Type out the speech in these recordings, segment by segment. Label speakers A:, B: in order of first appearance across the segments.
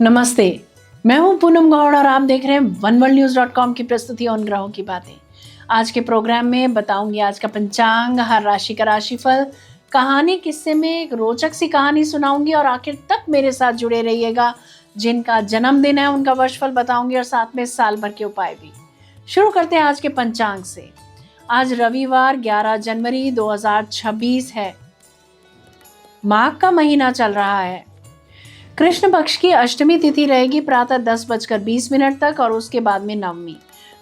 A: नमस्ते। मैं हूं पूनम गौड़ और आप देख रहे हैं oneworldnews.com की प्रस्तुति उन ग्रहों की बातें। आज के प्रोग्राम में बताऊंगी आज का पंचांग, हर राशि का राशिफल, कहानी, किस्से में एक रोचक सी कहानी सुनाऊंगी और आखिर तक मेरे साथ जुड़े रहिएगा। जिनका जन्मदिन है उनका वर्षफल बताऊंगी और साथ में साल भर के उपाय भी। शुरू करते हैं आज के पंचांग से। आज रविवार 11 जनवरी 2026 है। माघ का महीना चल रहा है। कृष्ण पक्ष की अष्टमी तिथि रहेगी प्रातः 10:20 तक और उसके बाद में नवमी।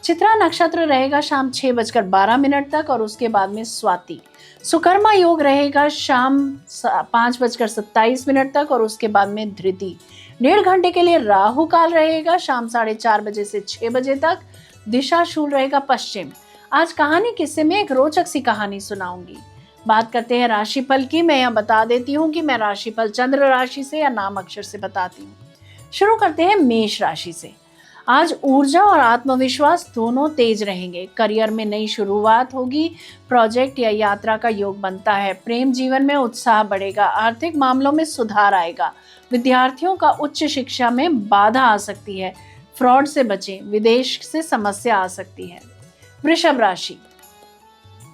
A: चित्रा नक्षत्र रहेगा शाम 6:12 तक और उसके बाद में स्वाति। सुकर्मा योग रहेगा शाम 5:27 तक और उसके बाद में धृति। 1.5 घंटे के लिए राहु काल रहेगा शाम 4:30 बजे से 6 बजे तक। दिशा शूल रहेगा पश्चिम। आज कहानी किस्से में एक रोचक सी कहानी सुनाऊंगी। बात करते हैं राशिफल की। मैं यहाँ बता देती हूँ कि मैं राशिफल चंद्र राशि से या नाम अक्षर से बताती हूँ। शुरू करते हैं मेष राशि से। आज ऊर्जा और आत्मविश्वास दोनों तेज रहेंगे। करियर में नई शुरुआत होगी। प्रोजेक्ट या यात्रा का योग बनता है। प्रेम जीवन में उत्साह बढ़ेगा। आर्थिक मामलों में सुधार आएगा। विद्यार्थियों का उच्च शिक्षा में बाधा आ सकती है। फ्रॉड से बचें। विदेश से समस्या आ सकती है। वृषभ राशि।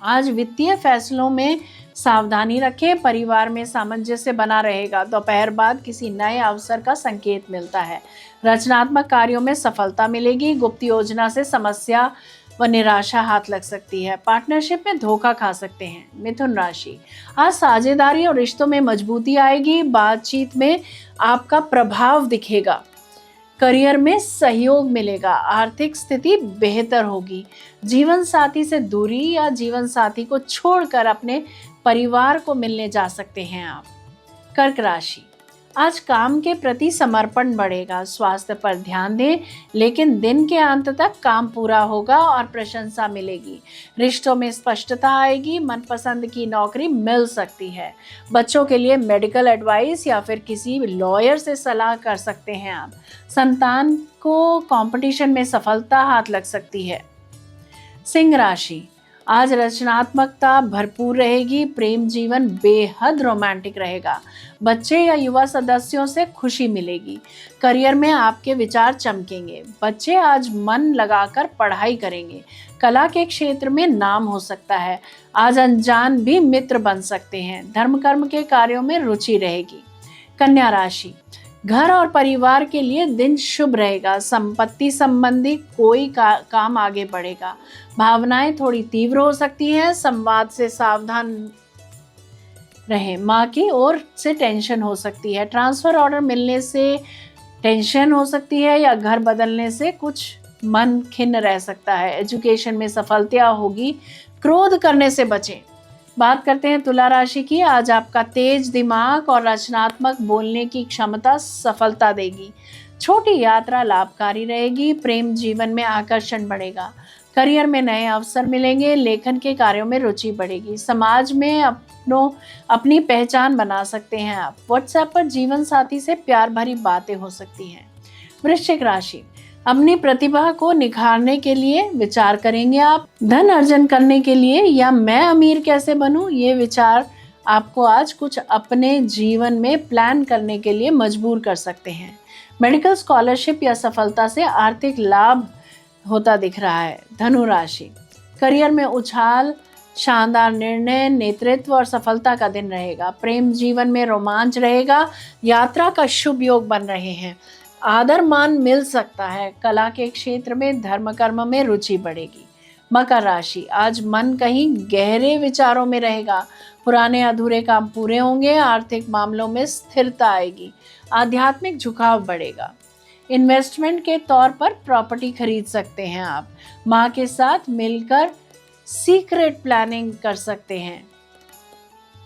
A: आज वित्तीय फैसलों में सावधानी रखें। परिवार में सामंजस्य बना रहेगा। दोपहर बाद किसी नए अवसर का संकेत मिलता है। रचनात्मक कार्यों में सफलता मिलेगी। गुप्त योजना से समस्या व निराशा हाथ लग सकती है। पार्टनरशिप में धोखा खा सकते हैं। मिथुन राशि। आज साझेदारी और रिश्तों में मजबूती आएगी। बातचीत में आपका प्रभाव दिखेगा। करियर में सहयोग मिलेगा। आर्थिक स्थिति बेहतर होगी। जीवन साथी से दूरी या जीवन साथी को छोड़कर अपने परिवार को मिलने जा सकते हैं आप। कर्क राशि। आज काम के प्रति समर्पण बढ़ेगा। स्वास्थ्य पर ध्यान दें, लेकिन दिन के अंत तक काम पूरा होगा और प्रशंसा मिलेगी। रिश्तों में स्पष्टता आएगी। मनपसंद की नौकरी मिल सकती है। बच्चों के लिए मेडिकल एडवाइस या फिर किसी लॉयर से सलाह कर सकते हैं आप। संतान को कंपटीशन में सफलता हाथ लग सकती है। सिंह राशि। आज रचनात्मकता भरपूर रहेगी। प्रेम जीवन बेहद रोमांटिक रहेगा। बच्चे या युवा सदस्यों से खुशी मिलेगी। करियर में आपके विचार चमकेंगे। बच्चे आज मन लगाकर पढ़ाई करेंगे। कला के क्षेत्र में नाम हो सकता है। आज अनजान भी मित्र बन सकते हैं। धर्म कर्म के कार्यों में रुचि रहेगी। कन्या राशि। घर और परिवार के लिए दिन शुभ रहेगा। संपत्ति संबंधी कोई काम आगे बढ़ेगा। भावनाएं थोड़ी तीव्र हो सकती हैं। संवाद से सावधान रहें। माँ की ओर से टेंशन हो सकती है। ट्रांसफर ऑर्डर मिलने से टेंशन हो सकती है या घर बदलने से कुछ मन खिन्न रह सकता है। एजुकेशन में सफलता होगी। क्रोध करने से बचें। बात करते हैं तुला राशि की। आज आपका तेज दिमाग और रचनात्मक बोलने की क्षमता सफलता देगी। छोटी यात्रा लाभकारी रहेगी। प्रेम जीवन में आकर्षण बढ़ेगा। करियर में नए अवसर मिलेंगे। लेखन के कार्यों में रुचि बढ़ेगी। समाज में अपनी पहचान बना सकते हैं आप। व्हाट्सएप पर जीवन साथी से प्यार भरी बातें हो सकती हैं। वृश्चिक राशि। अपनी प्रतिभा को निखारने के लिए विचार करेंगे आप। धन अर्जन करने के लिए या मैं अमीर कैसे बनूं, ये विचार आपको आज कुछ अपने जीवन में प्लान करने के लिए मजबूर कर सकते हैं। मेडिकल स्कॉलरशिप या सफलता से आर्थिक लाभ होता दिख रहा है। धनु राशि। करियर में उछाल, शानदार निर्णय, नेतृत्व और सफलता का दिन रहेगा। प्रेम जीवन में रोमांच रहेगा। यात्रा का शुभ योग बन रहे हैं। आदर मान मिल सकता है। कला के क्षेत्र में धर्म कर्म में रुचि बढ़ेगी। मकर राशि। आज मन कहीं गहरे विचारों में रहेगा। पुराने अधूरे काम पूरे होंगे। आर्थिक मामलों में स्थिरता आएगी। आध्यात्मिक झुकाव बढ़ेगा। इन्वेस्टमेंट के तौर पर प्रॉपर्टी खरीद सकते हैं आप। माँ के साथ मिलकर सीक्रेट प्लानिंग कर सकते हैं।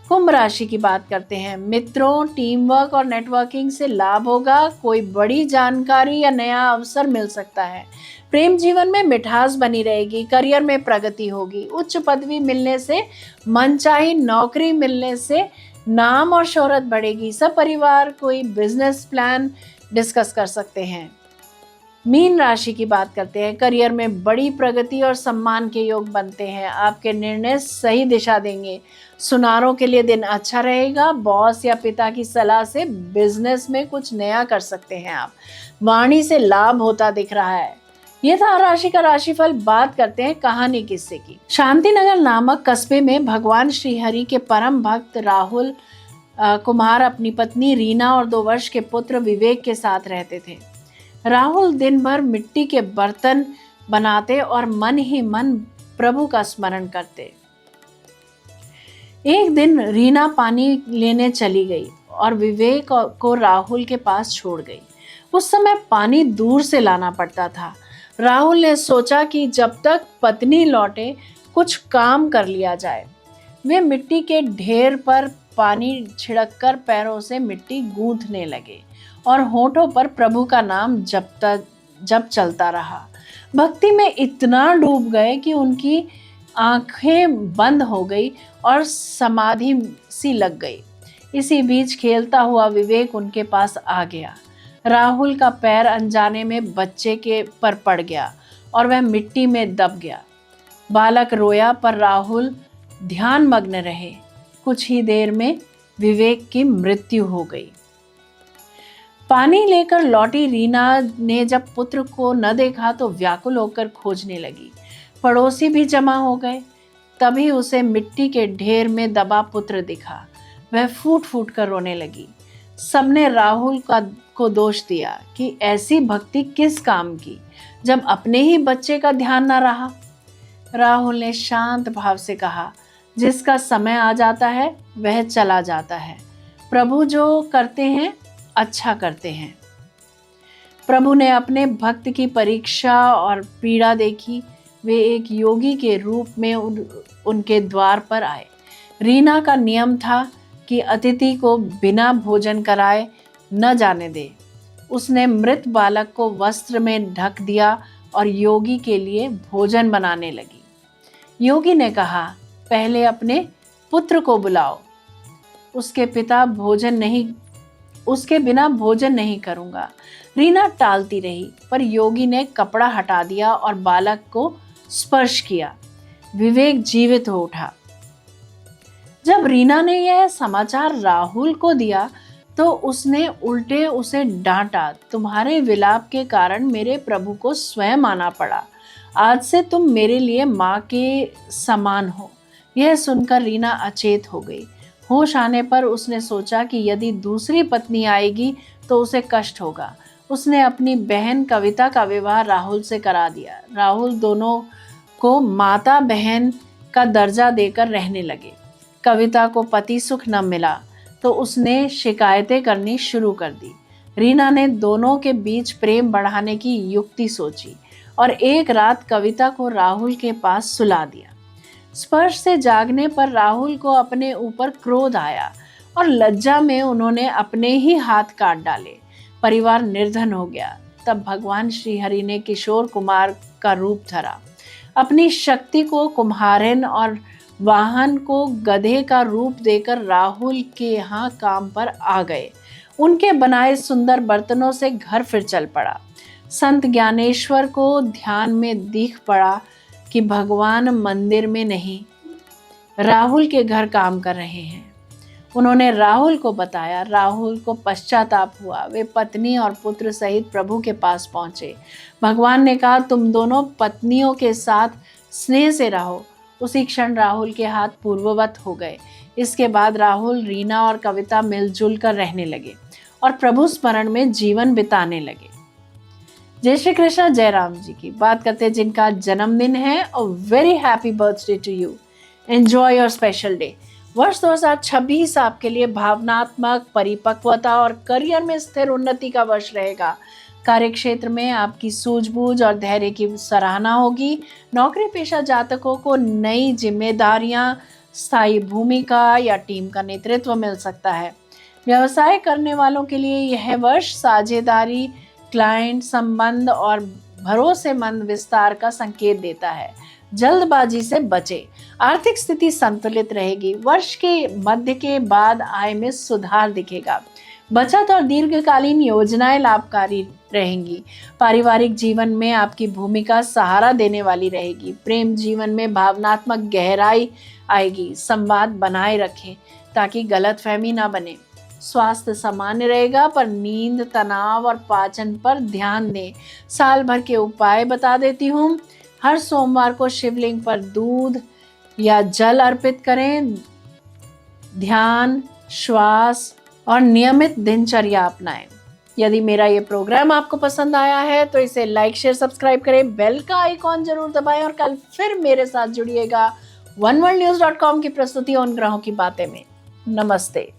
A: कुंभ राशि की बात करते हैं। मित्रों, टीम वर्क और नेटवर्किंग से लाभ होगा। कोई बड़ी जानकारी या नया अवसर मिल सकता है। प्रेम जीवन में मिठास बनी रहेगी। करियर में प्रगति होगी। उच्च पदवी मिलने से, मनचाही नौकरी मिलने से नाम और शोहरत बढ़ेगी। सब परिवार कोई बिजनेस प्लान डिस्कस कर सकते हैं। मीन राशि की बात करते हैं। करियर में बड़ी प्रगति और सम्मान के योग बनते हैं। आपके निर्णय सही दिशा देंगे। सुनारों के लिए दिन अच्छा रहेगा। बॉस या पिता की सलाह से बिजनेस में कुछ नया कर सकते हैं आप। वाणी से लाभ होता दिख रहा है। ये था राशि का राशिफल। बात करते हैं कहानी किस्से की। शांतिनगर नामक कस्बे में भगवान श्री हरि के परम भक्त राहुल कुमार अपनी पत्नी रीना और 2 वर्ष के पुत्र विवेक के साथ रहते थे। राहुल दिन भर मिट्टी के बर्तन बनाते और मन ही मन प्रभु का स्मरण करते। एक दिन रीना पानी लेने चली गई और विवेक को राहुल के पास छोड़ गई। उस समय पानी दूर से लाना पड़ता था। राहुल ने सोचा कि जब तक पत्नी लौटे कुछ काम कर लिया जाए। वे मिट्टी के ढेर पर पानी छिड़ककर पैरों से मिट्टी गूंथने लगे और होठों पर प्रभु का नाम जप चलता रहा। भक्ति में इतना डूब गए कि उनकी आंखें बंद हो गई और समाधि सी लग गई। इसी बीच खेलता हुआ विवेक उनके पास आ गया। राहुल का पैर अनजाने में बच्चे के पर पड़ गया और वह मिट्टी में दब गया। बालक रोया पर राहुल ध्यान मग्न रहे। कुछ ही देर में विवेक की मृत्यु हो गई। पानी लेकर लौटी रीना ने जब पुत्र को न देखा तो व्याकुल होकर खोजने लगी। पड़ोसी भी जमा हो गए। तभी उसे मिट्टी के ढेर में दबा पुत्र दिखा। वह फूट फूट कर रोने लगी। सबने राहुल को दोष दिया कि ऐसी भक्ति किस काम की जब अपने ही बच्चे का ध्यान न रहा। राहुल ने शांत भाव से कहा, जिसका समय आ जाता है वह चला जाता है। प्रभु जो करते हैं अच्छा करते हैं। प्रभु ने अपने भक्त की परीक्षा और पीड़ा देखी। वे एक योगी के रूप में उनके द्वार पर आए। रीना का नियम था कि अतिथि को बिना भोजन कराए न जाने दे। उसने मृत बालक को वस्त्र में ढक दिया और योगी के लिए भोजन बनाने लगी। योगी ने कहा, पहले अपने पुत्र को बुलाओ। उसके बिना भोजन नहीं करूंगा। रीना टालती रही, पर योगी ने कपड़ा हटा दिया और बालक को स्पर्श किया। विवेक जीवित हो उठा। जब रीना ने यह समाचार राहुल को दिया तो उसने उल्टे उसे डांटा, तुम्हारे विलाप के कारण मेरे प्रभु को स्वयं आना पड़ा। आज से तुम मेरे लिए माँ के समान हो। यह सुनकर रीना अचेत हो गई। होश आने पर उसने सोचा कि यदि दूसरी पत्नी आएगी तो उसे कष्ट होगा। उसने अपनी बहन कविता का विवाह राहुल से करा दिया। राहुल दोनों को माता बहन का दर्जा देकर रहने लगे। कविता को पति सुख न मिला तो उसने शिकायतें करनी शुरू कर दी। रीना ने दोनों के बीच प्रेम बढ़ाने की युक्ति सोची और एक रात कविता को राहुल के पास सुला दिया। स्पर्श से जागने पर राहुल को अपने ऊपर क्रोध आया और लज्जा में उन्होंने अपने ही हाथ काट डाले। परिवार निर्धन हो गया। तब भगवान श्री हरि ने किशोर कुमार का रूप धरा। अपनी शक्ति को कुम्हारन और वाहन को गधे का रूप देकर राहुल के यहाँ काम पर आ गए। उनके बनाए सुंदर बर्तनों से घर फिर चल पड़ा। संत ज्ञानेश्वर को ध्यान में दिख पड़ा कि भगवान मंदिर में नहीं, राहुल के घर काम कर रहे हैं। उन्होंने राहुल को बताया। राहुल को पश्चाताप हुआ। वे पत्नी और पुत्र सहित प्रभु के पास पहुंचे। भगवान ने कहा, तुम दोनों पत्नियों के साथ स्नेह से रहो। उसी क्षण राहुल के हाथ पूर्ववत हो गए। इसके बाद राहुल, रीना और कविता मिलजुल कर रहने लगे और प्रभु स्मरण में जीवन बिताने लगे। जय श्री कृष्ण, जय राम जी की बात करते हैं जिनका जन्मदिन है। A very happy birthday to you. Enjoy your special day. वर्ष 2026 आपके लिए भावनात्मक परिपक्वता और करियर में स्थिर उन्नति का वर्ष रहेगा। कार्य क्षेत्र में आपकी सूझबूझ और धैर्य की सराहना होगी। नौकरी पेशा जातकों को नई जिम्मेदारियां, स्थायी भूमिका या टीम का नेतृत्व मिल सकता है। व्यवसाय करने वालों के लिए यह वर्ष साझेदारी, क्लाइंट संबंध और भरोसेमंद विस्तार का संकेत देता है। जल्दबाजी से बचे। आर्थिक स्थिति संतुलित रहेगी। वर्ष के मध्य के बाद आय में सुधार दिखेगा। बचत और दीर्घकालीन योजनाएं लाभकारी रहेंगी। पारिवारिक जीवन में आपकी भूमिका सहारा देने वाली रहेगी। प्रेम जीवन में भावनात्मक गहराई आएगी। संवाद बनाए रखें ताकि गलतफहमी ना बने। स्वास्थ्य सामान्य रहेगा, पर नींद, तनाव और पाचन पर ध्यान दें। साल भर के उपाय बता देती हूँ। हर सोमवार को शिवलिंग पर दूध या जल अर्पित करें। ध्यान, श्वास और नियमित दिनचर्या अपनाएं। यदि मेरा ये प्रोग्राम आपको पसंद आया है तो इसे लाइक, शेयर, सब्सक्राइब करें। बेल का आइकॉन जरूर दबाएं और कल फिर मेरे साथ जुड़िएगा oneworldnews.com की प्रस्तुति उन ग्रहों की बातें में। नमस्ते।